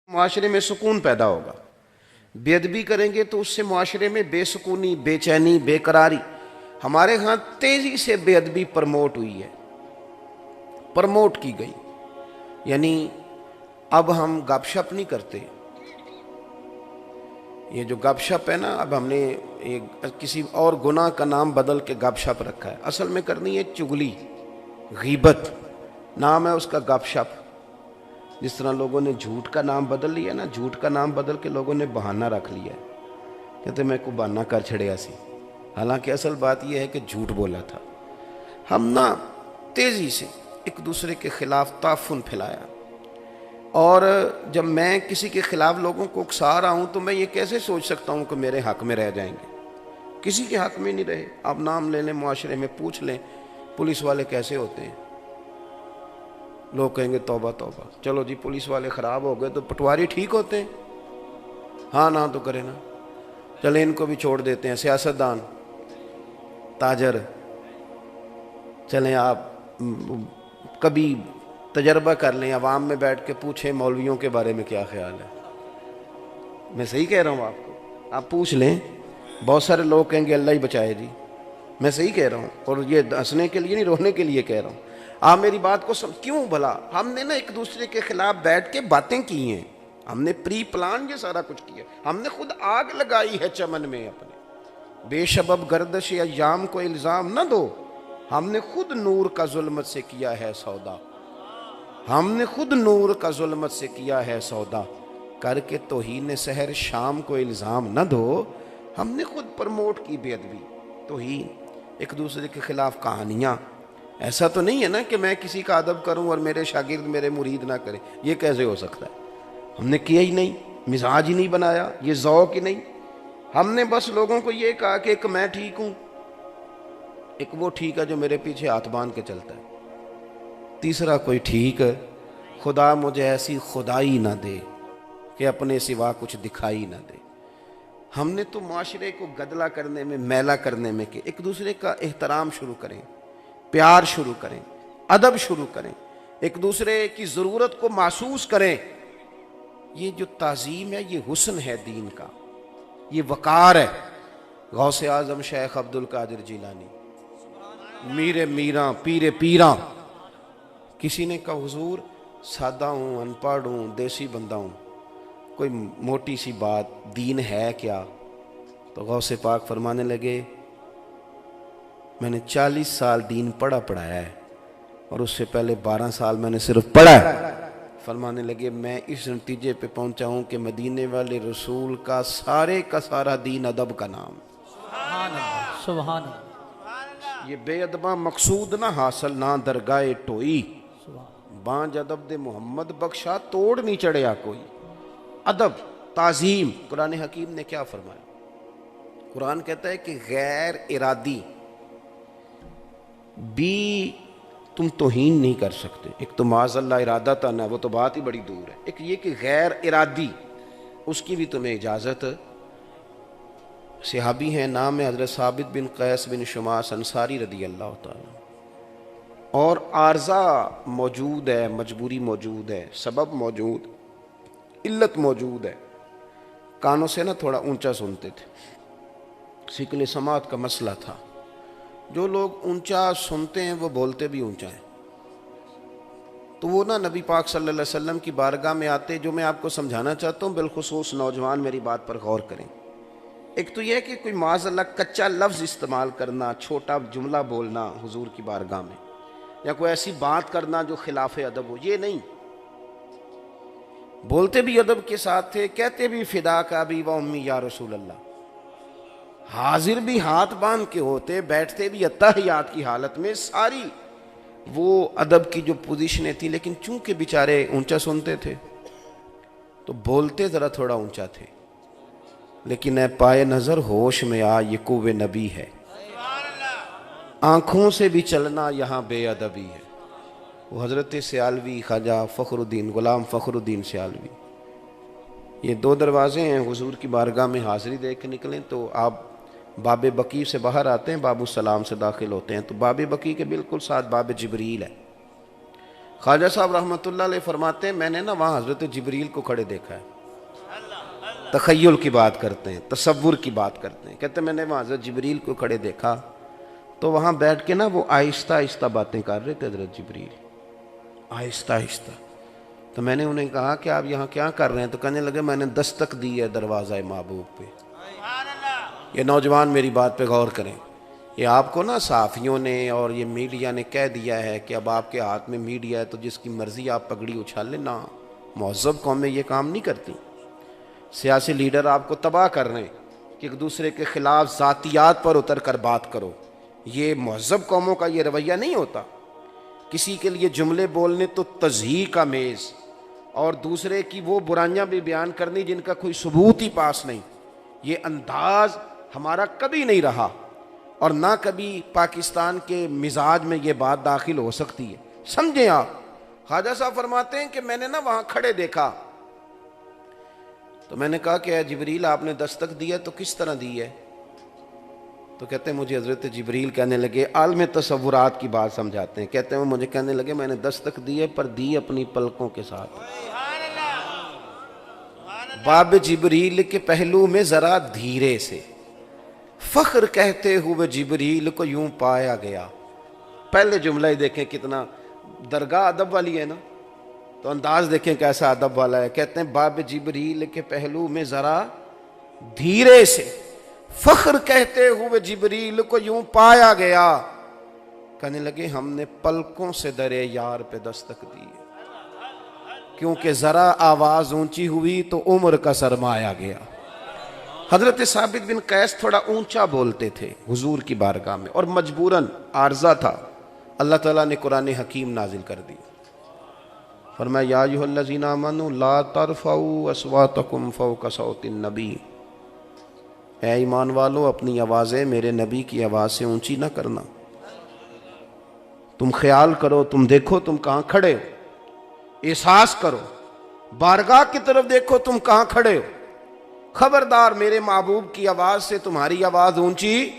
معاشرے میں سکون پیدا ہوگا. بے ادبی کریں گے تو اس سے معاشرے میں بے سکونی، بے چینی، بے قراری. ہمارے ہاں تیزی سے بے ادبی پرموٹ ہوئی ہے، پرموٹ کی گئی. یعنی اب ہم گپ شپ نہیں کرتے. یہ جو گپ شپ ہے نا، اب ہم نے کسی اور گناہ کا نام بدل کے گپ شپ رکھا ہے. اصل میں کرنی ہے چگلی، غیبت. نام ہے اس کا گپ شپ. جس طرح لوگوں نے جھوٹ کا نام بدل لیا نا، جھوٹ کا نام بدل کے لوگوں نے بہانہ رکھ لیا ہے. کہتے میں کو بہانہ کر چھڑیا سی، حالانکہ اصل بات یہ ہے کہ جھوٹ بولا تھا. ہم نا تیزی سے ایک دوسرے کے خلاف تعفن پھیلایا. اور جب میں کسی کے خلاف لوگوں کو اکسا رہا ہوں تو میں یہ کیسے سوچ سکتا ہوں کہ میرے حق میں رہ جائیں گے؟ کسی کے حق میں نہیں رہے. آپ نام لے لیں، معاشرے میں پوچھ لیں پولیس والے کیسے ہوتے ہیں. لوگ کہیں گے توبہ توبہ. چلو جی، پولیس والے خراب ہو گئے تو پٹواری ٹھیک ہوتے ہیں؟ ہاں نہ تو کرے نا. چلیں ان کو بھی چھوڑ دیتے ہیں. سیاستدان، تاجر، چلیں آپ کبھی تجربہ کر لیں، عوام میں بیٹھ کے پوچھیں مولویوں کے بارے میں کیا خیال ہے. میں صحیح کہہ رہا ہوں آپ کو؟ آپ پوچھ لیں. بہت سارے لوگ کہیں گے اللہ ہی بچائے جی. میں صحیح کہہ رہا ہوں، اور یہ ہنسنے کے لیے نہیں، رونے کے لیے کہہ رہا ہوں. آپ میری بات کو کیوں بھلا ہم نے نا ایک دوسرے کے خلاف بیٹھ کے باتیں کی ہیں. ہم نے پری پلان یہ سارا کچھ کیا. ہم نے خود آگ لگائی ہے چمن میں اپنے. بے سبب گردش ایام کو الزام نہ دو، ہم نے خود نور کا ظلمت سے کیا ہے سودا. ہم نے خود نور کا ظلمت سے کیا ہے سودا، کر کے توہین سحر شام کو الزام نہ دو. ہم نے خود پرموٹ کی بے ادبی، توہین، ایک دوسرے کے خلاف کہانیاں. ایسا تو نہیں ہے نا کہ میں کسی کا ادب کروں اور میرے شاگرد میرے مرید نہ کریں. یہ کیسے ہو سکتا ہے؟ ہم نے کیا ہی نہیں، مزاج ہی نہیں بنایا، یہ ذوق ہی نہیں. ہم نے بس لوگوں کو یہ کہا کہ ایک میں ٹھیک ہوں، ایک وہ ٹھیک ہے جو میرے پیچھے ہاتھ باندھ کے چلتا ہے، تیسرا کوئی ٹھیک ہے. خدا مجھے ایسی خدائی نہ دے کہ اپنے سوا کچھ دکھائی نہ دے. ہم نے تو معاشرے کو گدلا کرنے میں، میلا کرنے میں کہ ایک دوسرے کا احترام شروع کریں، پیار شروع کریں، ادب شروع کریں، ایک دوسرے کی ضرورت کو محسوس کریں. یہ جو تعظیم ہے یہ حسن ہے دین کا، یہ وقار ہے. غوث اعظم شیخ عبد القادر جیلانی، میر میراں، پیر پیراں. کسی نے کہا حضور سادہ ہوں، ان پڑھ ہوں، دیسی بندہ ہوں، کوئی موٹی سی بات، دین ہے کیا؟ تو غوث پاک فرمانے لگے میں نے 40 سال دین پڑھایا ہے، اور اس سے پہلے 12 سال میں نے صرف پڑھا ہے. فرمانے لگے میں اس نتیجے پہ پہنچا ہوں کہ مدینے والے رسول کا سارے کا سارا دین ادب کا نام. سبحان اللہ. یہ بے ادباں مقصود نہ حاصل، نہ درگاہ ٹوئی. بانج ادب دے محمد بخشا، توڑ نہیں چڑھیا کوئی. ادب، تعظیم. قرآن حکیم نے کیا فرمایا؟ قرآن کہتا ہے کہ غیر ارادی بھی تم توہین نہیں کر سکتے. ایک تو معاذ اللہ ارادہ تن ہے، وہ تو بات ہی بڑی دور ہے. ایک یہ کہ غیر ارادی، اس کی بھی تمہیں اجازت. صحابی ہیں، نام ہے حضرت ثابت بن قیس بن شماس انصاری رضی اللہ تعالیٰ. اور عارضہ موجود ہے، مجبوری موجود ہے، سبب موجود، علت موجود ہے. کانوں سے نا تھوڑا اونچا سنتے تھے، سکل سماعت کا مسئلہ تھا. جو لوگ اونچا سنتے ہیں وہ بولتے بھی اونچا ہیں. تو وہ نا نبی پاک صلی اللہ علیہ وسلم کی بارگاہ میں آتے. جو میں آپ کو سمجھانا چاہتا ہوں، بالخصوص نوجوان میری بات پر غور کریں. ایک تو یہ کہ کوئی معاذ اللہ کچا لفظ استعمال کرنا، چھوٹا جملہ بولنا حضور کی بارگاہ میں، یا کوئی ایسی بات کرنا جو خلاف ادب ہو، یہ نہیں. بولتے بھی ادب کے ساتھ تھے، کہتے بھی فدا کا ابی و امی یا رسول اللہ. حاضر بھی ہاتھ باندھ کے ہوتے، بیٹھتے بھی اتحیات کی حالت میں. ساری وہ ادب کی جو پوزیشنیں تھی، لیکن چونکہ بیچارے اونچا سنتے تھے تو بولتے ذرا تھوڑا اونچا تھے. لیکن اے پائے نظر ہوش میں آ، یہ کوہ نبی ہے. آنکھوں سے بھی چلنا یہاں بے ادبی ہے. وہ حضرت سیالوی خواجہ فخر الدین، غلام فخر الدین سیالوی، یہ 2 دروازے ہیں حضور کی بارگاہ میں. حاضری دے کے نکلیں تو آپ باب بقی سے باہر آتے ہیں، باب السلام سے داخل ہوتے ہیں تو باب بقی کے بالکل ساتھ باب جبریل ہے. خواجہ صاحب رحمۃ اللہ علیہ فرماتے ہیں میں نے نا وہاں حضرت جبریل کو کھڑے دیکھا ہے. تخیل کی بات کرتے ہیں, تصور کی بات کرتے ہیں. کہتے ہیں میں نے وہاں حضرت جبریل کو کھڑے دیکھا تو وہاں بیٹھ کے نا وہ آہستہ آہستہ باتیں کر رہے تھے حضرت جبریل, آہستہ آہستہ. تو میں نے انہیں کہا کہ آپ یہاں کیا کر رہے ہیں؟ تو کہنے لگے میں نے دستک دی ہے دروازہ محبوب پہ. یہ نوجوان میری بات پہ غور کریں. یہ آپ کو نا صحافیوں نے اور یہ میڈیا نے کہہ دیا ہے کہ اب آپ کے ہاتھ میں میڈیا ہے تو جس کی مرضی آپ پگڑی اچھال لیں. نہ, مہذب قومیں یہ کام نہیں کرتی. سیاسی لیڈر آپ کو تباہ کر رہے ہیں کہ ایک دوسرے کے خلاف ذاتیات پر اتر کر بات کرو. یہ مہذب قوموں کا یہ رویہ نہیں ہوتا. کسی کے لیے جملے بولنے تو تضحیق کا میز, اور دوسرے کی وہ برائیاں بھی بیان کرنی جن کا کوئی ثبوت ہی پاس نہیں. یہ انداز ہمارا کبھی نہیں رہا اور نہ کبھی پاکستان کے مزاج میں یہ بات داخل ہو سکتی ہے. سمجھیں آپ. خواجہ صاحب فرماتے ہیں کہ میں نے نا وہاں کھڑے دیکھا تو میں نے کہا کہ اے جبریل آپ نے دستک دی ہے تو کس طرح دی ہے؟ تو کہتے ہیں مجھے حضرت جبریل کہنے لگے, عالم تصورات کی بات سمجھاتے ہیں, کہتے ہیں وہ مجھے کہنے لگے میں نے دستک دی ہے پر دی اپنی پلکوں کے ساتھ. باب جبریل کے پہلو میں ذرا دھیرے سے, فخر کہتے ہوئے جبریل کو یوں پایا گیا. پہلے جملہ ہی دیکھیں کتنا درگاہ ادب والی ہے نا, تو انداز دیکھیں کیسا ادب والا ہے. کہتے ہیں باب جبریل کے پہلو میں ذرا دھیرے سے, فخر کہتے ہوئے جبریل کو یوں پایا گیا. کہنے لگے ہم نے پلکوں سے درے یار پہ دستک دی, کیونکہ ذرا آواز اونچی ہوئی تو عمر کا سرمایا گیا. حضرت ثابت بن قیس تھوڑا اونچا بولتے تھے حضور کی بارگاہ میں, اور مجبوراً عارضہ تھا. اللہ تعالیٰ نے قرآن حکیم نازل کر دی. فرمایا یا ایھا الذین آمنوا لا ترفعوا اصواتکم فوق صوت النبی, اے ایمان والو اپنی آوازیں میرے نبی کی آواز سے اونچی نہ کرنا. تم خیال کرو, تم دیکھو تم کہاں کھڑے ہو, احساس کرو, بارگاہ کی طرف دیکھو تم کہاں کھڑے ہو. خبردار میرے محبوب کی آواز سے تمہاری آواز اونچی,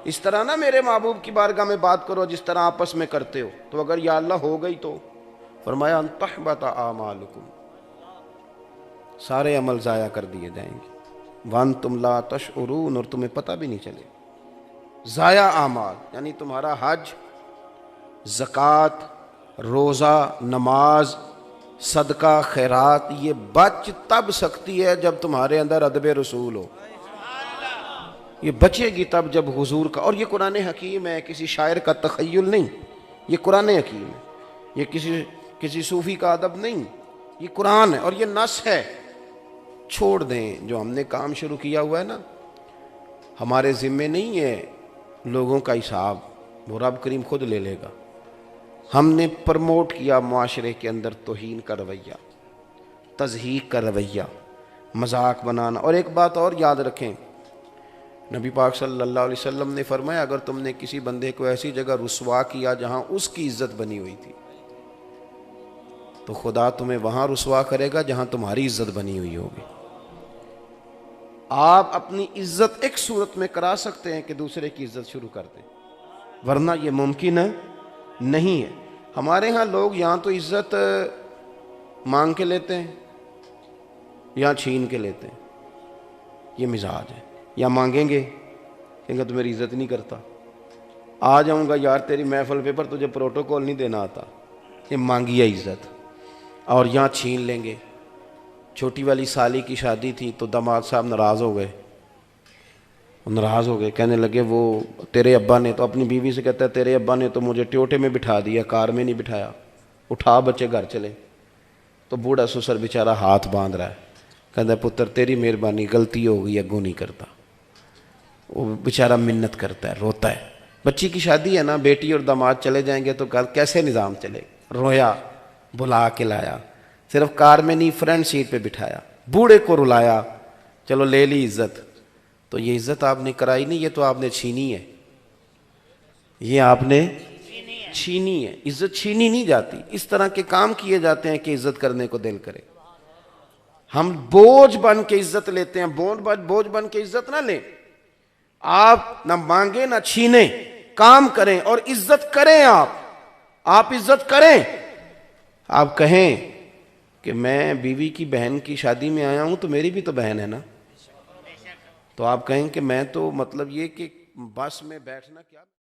اس طرح نہ میرے محبوب کی بارگاہ میں بات کرو جس طرح آپس میں کرتے ہو. تو اگر یا اللہ ہو گئی تو فرمایا ان تحبط اعمالکم, سارے عمل ضائع کر دیے جائیں گے. وانتم لا تشعرون, اور تمہیں پتہ بھی نہیں چلے. ضائع اعمال یعنی تمہارا حج, زکوٰۃ, روزہ, نماز, صدقہ, خیرات, یہ بچ تب سکتی ہے جب تمہارے اندر ادب رسول ہو. یہ بچے گی تب جب حضور کا, اور یہ قرآن حکیم ہے, کسی شاعر کا تخیل نہیں, یہ قرآن حکیم ہے. یہ کسی صوفی کا ادب نہیں, یہ قرآن ہے اور یہ نص ہے. چھوڑ دیں جو ہم نے کام شروع کیا ہوا ہے نا, ہمارے ذمے نہیں ہے لوگوں کا حساب, وہ رب کریم خود لے لے گا. ہم نے پرموٹ کیا معاشرے کے اندر توہین کا رویہ, تضحیق کا رویہ, مذاق بنانا. اور ایک بات اور یاد رکھیں, نبی پاک صلی اللہ علیہ وسلم نے فرمایا اگر تم نے کسی بندے کو ایسی جگہ رسوا کیا جہاں اس کی عزت بنی ہوئی تھی تو خدا تمہیں وہاں رسوا کرے گا جہاں تمہاری عزت بنی ہوئی ہوگی. آپ اپنی عزت ایک صورت میں کرا سکتے ہیں کہ دوسرے کی عزت شروع کر دیں, ورنہ یہ ممکن نہیں ہے. ہمارے ہاں لوگ یہاں تو عزت مانگ کے لیتے ہیں یا چھین کے لیتے ہیں, یہ مزاج ہے. یا مانگیں گے کہیں گے تو میری عزت نہیں کرتا, آ جاؤں گا یار تیری محفل پہ پر تجھے پروٹوکول نہیں دینا آتا, یہ مانگی ہے عزت. اور یہاں چھین لیں گے. چھوٹی والی سالی کی شادی تھی تو داماد صاحب ناراض ہو گئے, کہنے لگے وہ تیرے ابا نے, تو اپنی بیوی سے کہتا ہے تیرے ابا نے تو مجھے ٹیوٹے میں بٹھا دیا, کار میں نہیں بٹھایا, اٹھا بچے گھر چلے. تو بوڑھا سسر بیچارہ ہاتھ باندھ رہا ہے, کہتا ہے پتر تیری مہربانی, غلطی ہو گئی, اگوں نہیں کرتا. وہ بیچارہ منت کرتا ہے, روتا ہے. بچی کی شادی ہے نا, بیٹی اور داماد چلے جائیں گے تو کیسے نظام چلے. رویا, بلا کے لایا, صرف کار میں نہیں فرنٹ سیٹ پہ بٹھایا, بوڑھے کو رلایا, چلو لے لی عزت. تو یہ عزت آپ نے کرائی نہیں, یہ تو آپ نے چھینی ہے, یہ آپ نے چھینی ہے. عزت چھینی نہیں جاتی, اس طرح کے کام کیے جاتے ہیں کہ عزت کرنے کو دل کرے. ہم بوجھ بن کے عزت لیتے ہیں, بوجھ بن کے عزت نہ لیں. آپ نہ مانگیں نہ چھینیں, کام کریں اور عزت کریں. آپ عزت کریں. آپ کہیں کہ میں بیوی کی بہن کی شادی میں آیا ہوں تو میری بھی تو بہن ہے نا، تو آپ کہیں کہ میں تو مطلب یہ کہ بس میں بیٹھنا کیا